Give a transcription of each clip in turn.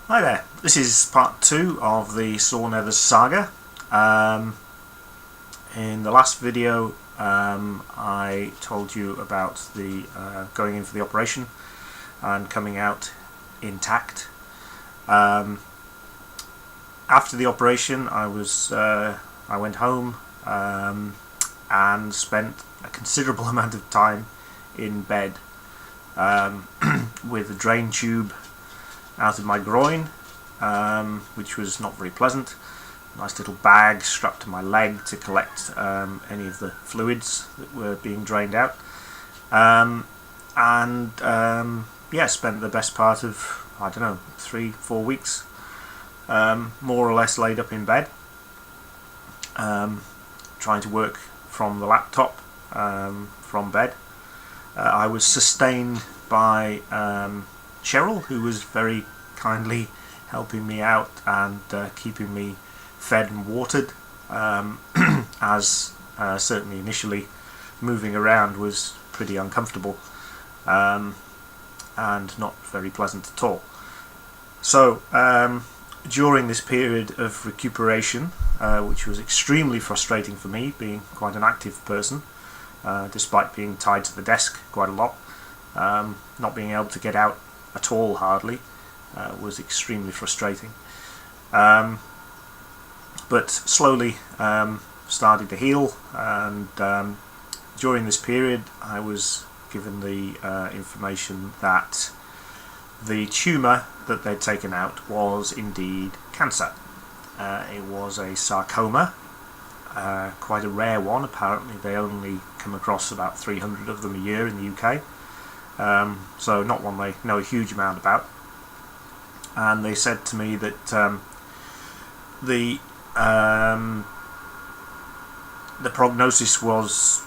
Hi there, this is part 2 of the Nethers Saga. In the last video I told you about the going in for the operation and coming out intact. After the operation I went home and spent a considerable amount of time in bed with a drain tube out of my groin, which was not very pleasant. Nice little bag strapped to my leg to collect any of the fluids that were being drained out. Spent the best part of, 3-4 weeks more or less laid up in bed, trying to work from the laptop from bed. I was sustained by Cheryl, who was very kindly helping me out and keeping me fed and watered, as certainly initially moving around was pretty uncomfortable and not very pleasant at all. So during this period of recuperation, which was extremely frustrating for me, being quite an active person, despite being tied to the desk quite a lot, not being able to get out at all hardly, was extremely frustrating. But slowly started to heal, and during this period I was given the information that the tumour that they'd taken out was indeed cancer. It was a sarcoma, quite a rare one. Apparently they only come across about 300 of them a year in the UK. So not one they know a huge amount about, and they said to me that the prognosis was,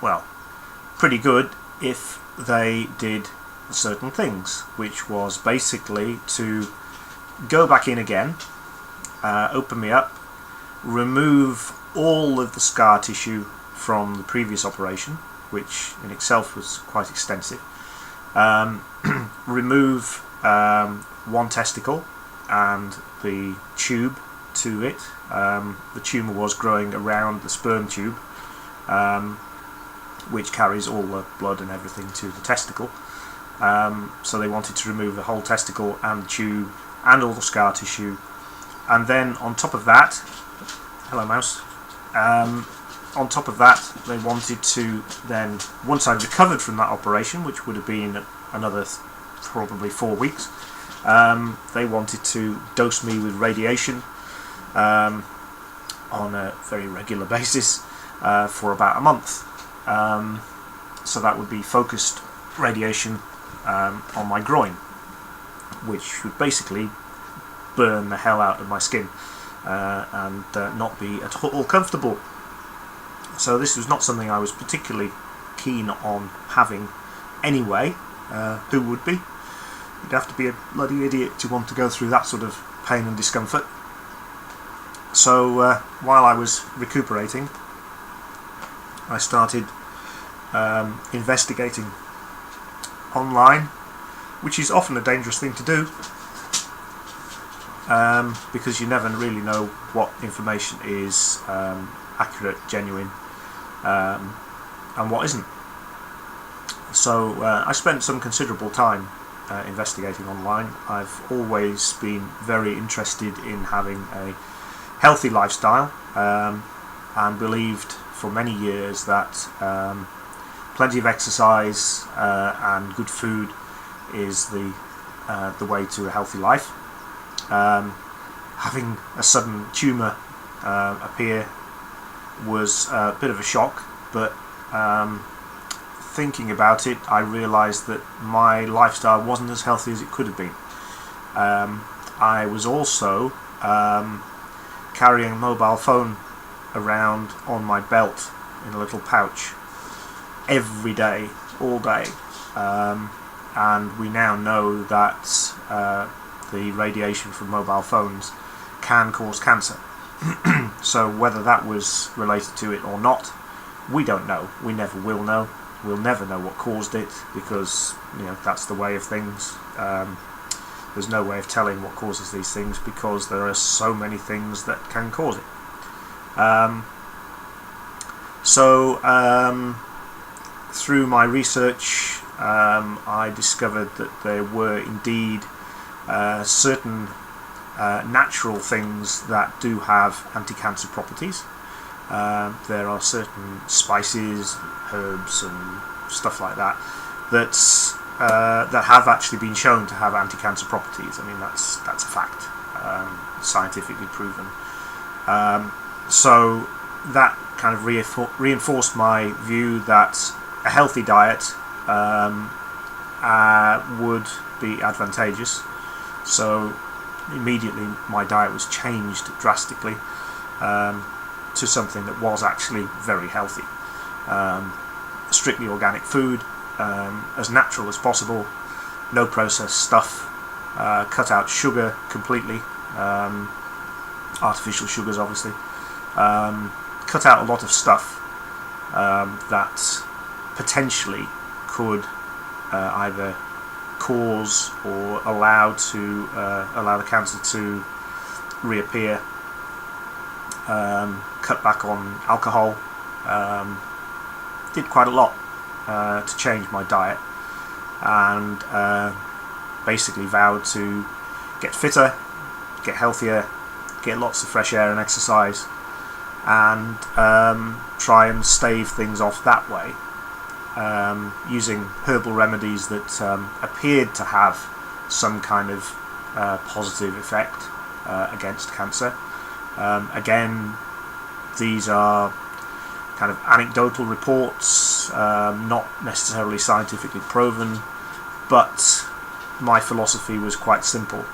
well, pretty good if they did certain things, which was basically to go back in again, open me up, remove all of the scar tissue from the previous operation, which in itself was quite extensive. Remove one testicle and the tube to it. The tumour was growing around the sperm tube, which carries all the blood and everything to the testicle. So they wanted to remove the whole testicle and the tube and all the scar tissue. And then on top of that, hello mouse, on top of that, they wanted to then, once I'd recovered from that operation, which would have been another probably 4 weeks, they wanted to dose me with radiation on a very regular basis for about a month. So that would be focused radiation on my groin, which would basically burn the hell out of my skin and not be at all comfortable. So this was not something I was particularly keen on having anyway. Who would be? You'd have to be a bloody idiot to want to go through that sort of pain and discomfort. So while I was recuperating, I started investigating online, which is often a dangerous thing to do, because you never really know what information is accurate, genuine, and what isn't. So I spent some considerable time investigating online. I've always been very interested in having a healthy lifestyle, and believed for many years that plenty of exercise and good food is the way to a healthy life. Having a sudden tumour appear was a bit of a shock, but thinking about it, I realised that my lifestyle wasn't as healthy as it could have been. I was also carrying a mobile phone around on my belt in a little pouch every day, all day, and we now know that the radiation from mobile phones can cause cancer. So whether that was related to it or not, we don't know. We never will know. We'll never know what caused it, because that's the way of things. There's no way of telling what causes these things because there are so many things that can cause it. Through my research, I discovered that there were indeed certain natural things that do have anti-cancer properties. There are certain spices, herbs and stuff like that that have actually been shown to have anti-cancer properties. I mean, that's a fact, scientifically proven. So that kind of reinforced my view that a healthy diet would be advantageous. So immediately my diet was changed drastically to something that was actually very healthy. Strictly organic food, as natural as possible, no processed stuff, cut out sugar completely, artificial sugars obviously, cut out a lot of stuff that potentially could either cause or allow the cancer to reappear. Cut back on alcohol, did quite a lot to change my diet, and basically vowed to get fitter, get healthier, get lots of fresh air and exercise, and try and stave things off that way, using herbal remedies that appeared to have some kind of positive effect against cancer. Again, these are kind of anecdotal reports, not necessarily scientifically proven, but my philosophy was quite simple.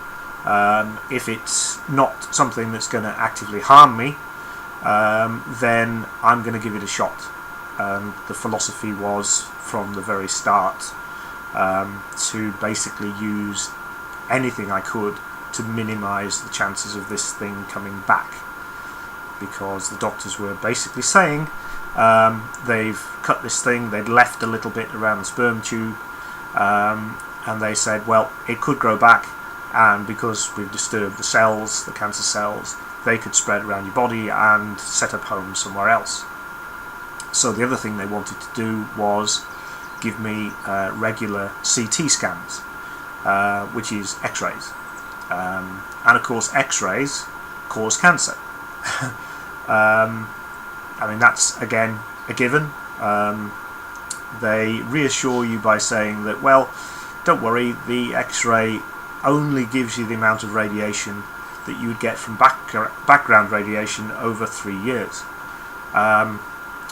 If it's not something that's going to actively harm me, then I'm going to give it a shot. The philosophy was, from the very start, to basically use anything I could to minimise the chances of this thing coming back, because the doctors were basically saying they've cut this thing, they'd left a little bit around the sperm tube, and they said, well, it could grow back, and because we've disturbed the cells, the cancer cells, they could spread around your body and set up home somewhere else. So the other thing they wanted to do was give me regular CT scans, which is x-rays. And of course x-rays cause cancer. I mean, that's again a given. They reassure you by saying that, well, don't worry, the x-ray only gives you the amount of radiation that you would get from background radiation over 3 years.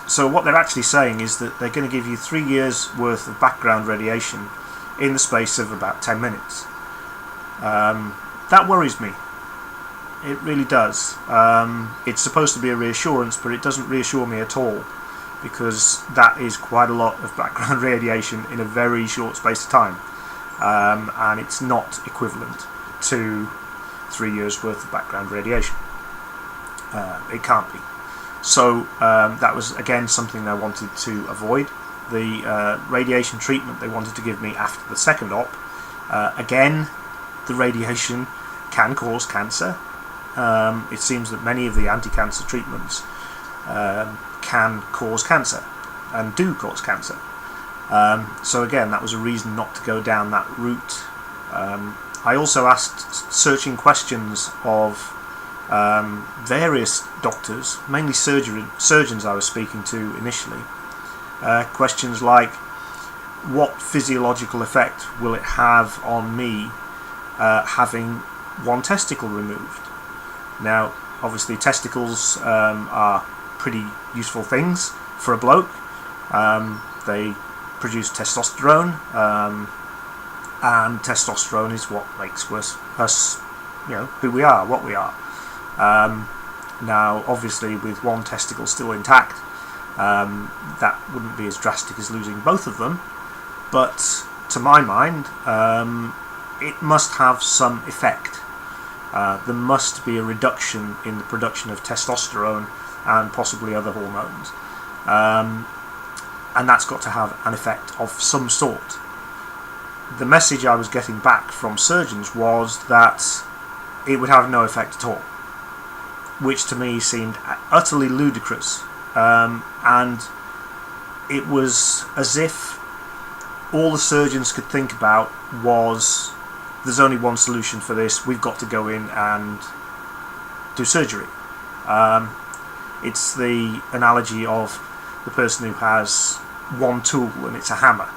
So what they're actually saying is that they're going to give you 3 years worth of background radiation in the space of about 10 minutes. That worries me. It really does. It's supposed to be a reassurance, but it doesn't reassure me at all, because that is quite a lot of background radiation in a very short space of time, and it's not equivalent to 3 years worth of background radiation. It can't be. So that was again something I wanted to avoid. The radiation treatment they wanted to give me after the second op, again, the radiation can cause cancer. It seems that many of the anti-cancer treatments can cause cancer and do cause cancer. So again, that was a reason not to go down that route. I also asked searching questions of various doctors, mainly surgeons I was speaking to initially. Questions like, what physiological effect will it have on me having one testicle removed? Now, obviously testicles are pretty useful things for a bloke. They produce testosterone, and testosterone is what makes us, who we are, what we are. Now, obviously, with one testicle still intact, that wouldn't be as drastic as losing both of them, but to my mind, it must have some effect. There must be a reduction in the production of testosterone and possibly other hormones, and that's got to have an effect of some sort. the message I was getting back from surgeons was that it would have no effect at all, which to me seemed utterly ludicrous. And it was as if all the surgeons could think about was, there's only one solution for this, we've got to go in and do surgery. It's the analogy of the person who has one tool and it's a hammer.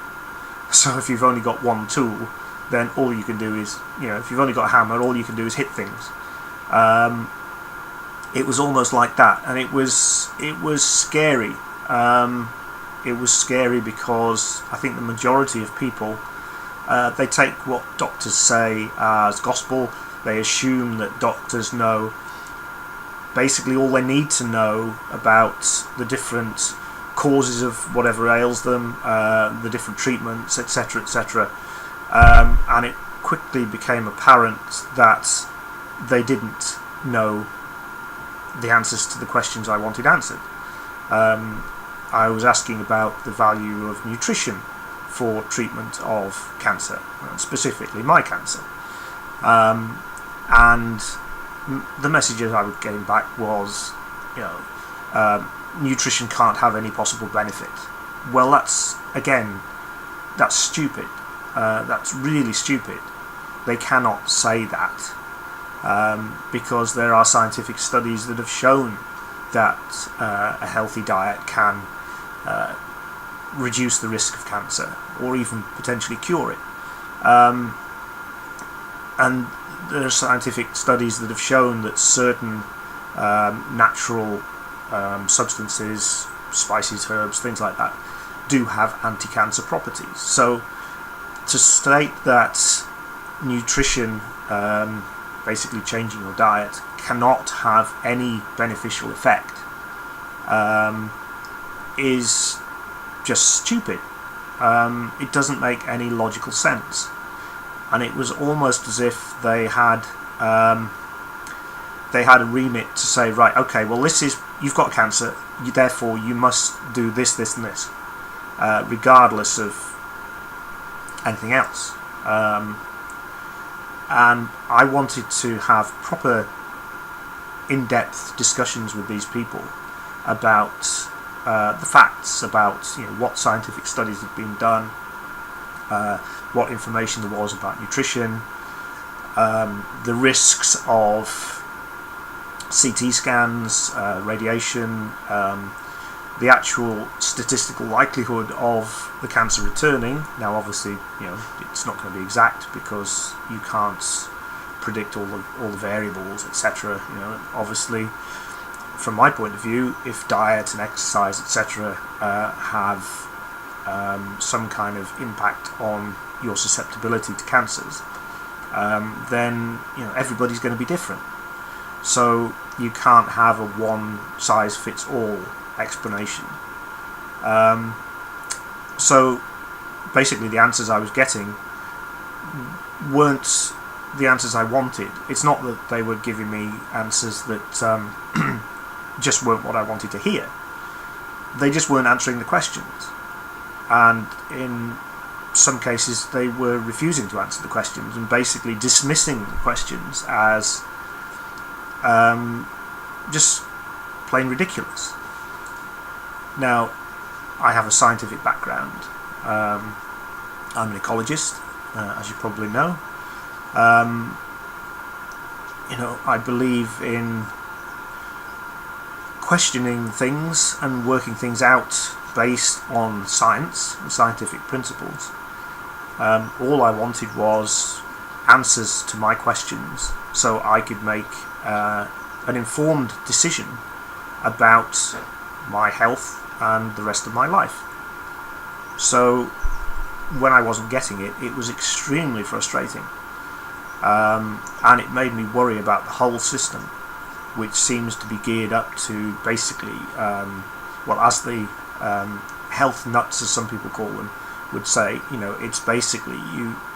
So if you've only got one tool, then all you can do is, if you've only got a hammer, all you can do is hit things. It was almost like that, and it was scary. It was scary because I think the majority of people, they take what doctors say as gospel. They assume that doctors know basically all they need to know about the different causes of whatever ails them, the different treatments, etc., etc. And it quickly became apparent that they didn't know the answers to the questions I wanted answered. I was asking about the value of nutrition for treatment of cancer, specifically my cancer. And the messages I was getting back was, nutrition can't have any possible benefit. Well, that's stupid. That's really stupid. They cannot say that. Because there are scientific studies that have shown that a healthy diet can reduce the risk of cancer or even potentially cure it. And there are scientific studies that have shown that certain natural substances, spices, herbs, things like that, do have anti-cancer properties. So to state that nutrition, basically changing your diet, cannot have any beneficial effect is just stupid. It doesn't make any logical sense, and it was almost as if they had a remit to say, right, okay, well, you've got cancer, therefore you must do this, this, and this, regardless of anything else. And I wanted to have proper in-depth discussions with these people about the facts, about what scientific studies had been done, what information there was about nutrition, the risks of CT scans, radiation, the actual statistical likelihood of the cancer returning. Now, obviously, it's not going to be exact because you can't predict all the variables, etc. Obviously, from my point of view, if diet and exercise, etc., have some kind of impact on your susceptibility to cancers, then everybody's going to be different. So you can't have a one-size-fits-all explanation. So basically the answers I was getting weren't the answers I wanted. It's not that they were giving me answers that just weren't what I wanted to hear. They just weren't answering the questions, and in some cases they were refusing to answer the questions and basically dismissing the questions as just plain ridiculous. Now, I have a scientific background. I'm an ecologist, as you probably know. I believe in questioning things and working things out based on science and scientific principles. All I wanted was answers to my questions so I could make an informed decision about my health and the rest of my life. So when I wasn't getting it, it was extremely frustrating, and it made me worry about the whole system, which seems to be geared up to basically, as the health nuts, as some people call them, would say, it's basically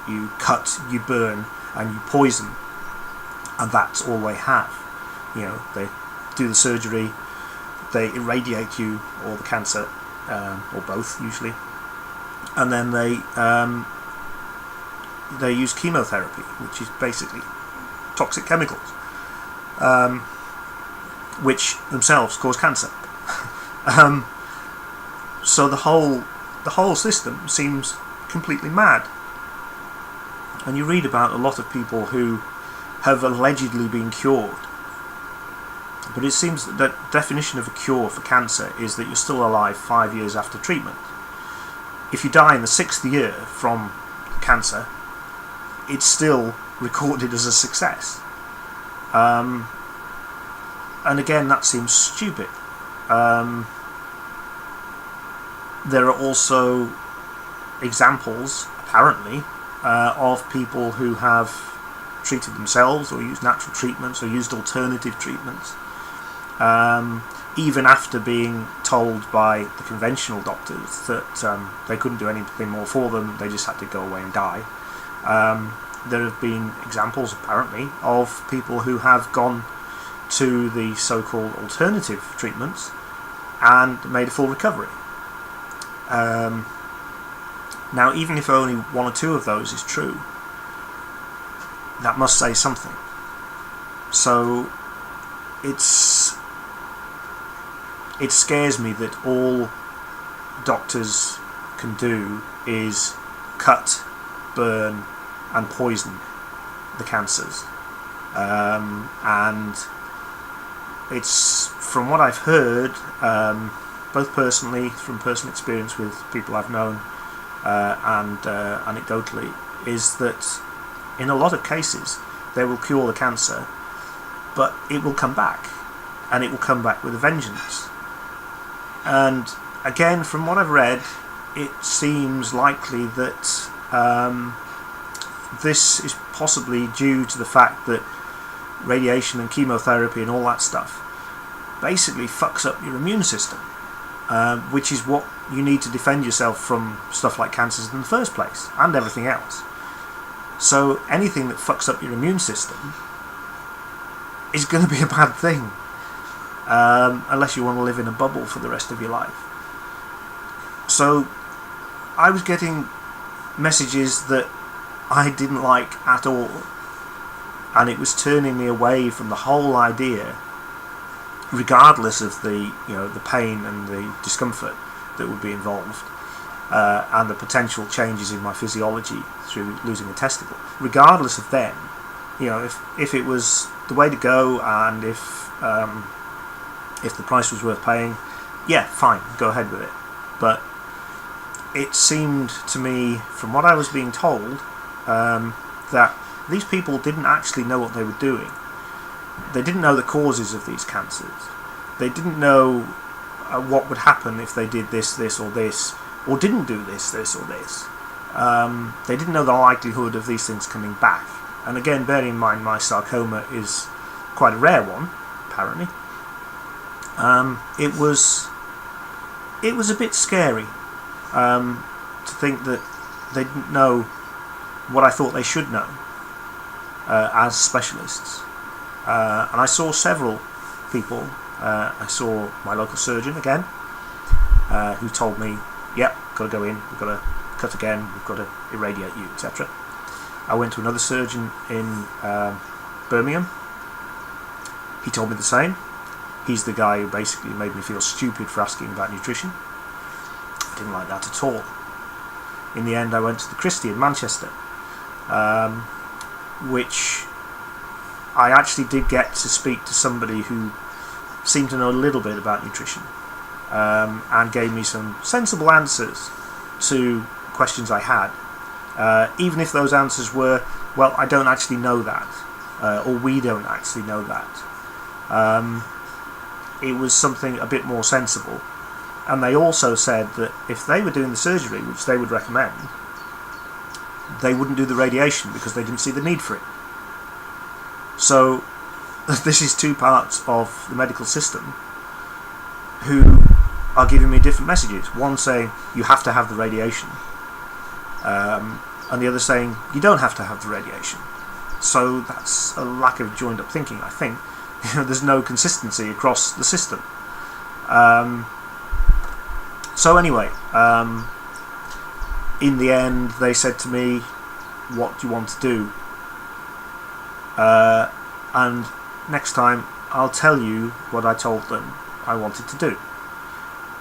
you cut, you burn, and you poison, and that's all they have. They do the surgery, they irradiate you, or the cancer, or both usually, and then they they use chemotherapy, which is basically toxic chemicals, which themselves cause cancer. So the whole system seems completely mad. And you read about a lot of people who have allegedly been cured, but it seems that the definition of a cure for cancer is that you're still alive 5 years after treatment. If you die in the 6th year from cancer, it's still recorded as a success. And again, that seems stupid. There are also examples, apparently, of people who have treated themselves or used natural treatments or used alternative treatments, even after being told by the conventional doctors that they couldn't do anything more for them, they just had to go away and die. There have been examples, apparently, of people who have gone to the so-called alternative treatments and made a full recovery. Now, even if only one or two of those is true, that must say something. So it scares me that all doctors can do is cut, burn and poison the cancers. And it's, from what I've heard, both personally, from personal experience with people I've known, and anecdotally, is that in a lot of cases they will cure the cancer, but it will come back, and it will come back with a vengeance. And again, from what I've read, it seems likely that this is possibly due to the fact that radiation and chemotherapy and all that stuff basically fucks up your immune system, which is what you need to defend yourself from stuff like cancers in the first place, and everything else. So anything that fucks up your immune system is going to be a bad thing, unless you want to live in a bubble for the rest of your life. So I was getting messages that I didn't like at all, and it was turning me away from the whole idea, regardless of the pain and the discomfort that would be involved, and the potential changes in my physiology through losing a testicle. Regardless of them, if it was the way to go, and if the price was worth paying, yeah, fine, go ahead with it. But it seemed to me, from what I was being told, that these people didn't actually know what they were doing. They didn't know the causes of these cancers. They didn't know what would happen if they did this, or this, or didn't do this, or this. They didn't know the likelihood of these things coming back. And again, bearing in mind my sarcoma is quite a rare one, apparently. It was a bit scary to think that they didn't know what I thought they should know as specialists. And I saw several people. I saw my local surgeon again, who told me, yep, got to go in, we've got to cut again, we've got to irradiate you, etc. I went to another surgeon in Birmingham. He told me the same. He's the guy who basically made me feel stupid for asking about nutrition. I didn't like that at all. In the end, I went to the Christie in Manchester, which I actually did get to speak to somebody who seemed to know a little bit about nutrition, and gave me some sensible answers to questions I had, even if those answers were, well, I don't actually know that, or we don't actually know that. It was something a bit more sensible. And they also said that if they were doing the surgery, which they would recommend, they wouldn't do the radiation because they didn't see the need for it. So this is two parts of the medical system who are giving me different messages. One saying you have to have the radiation, and the other saying you don't have to have the radiation. So that's a lack of joined up thinking, I think. There's no consistency across the system. So anyway, in the end they said to me, what you want to do, and next time I'll tell you what I told them I wanted to do.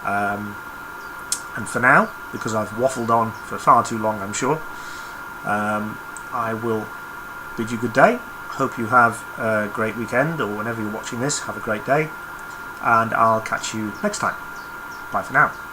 And for now, because I've waffled on for far too long, I'm sure, I will bid you good day. Hope you have a great weekend, or whenever you're watching this, have a great day, and I'll catch you next time. Bye for now.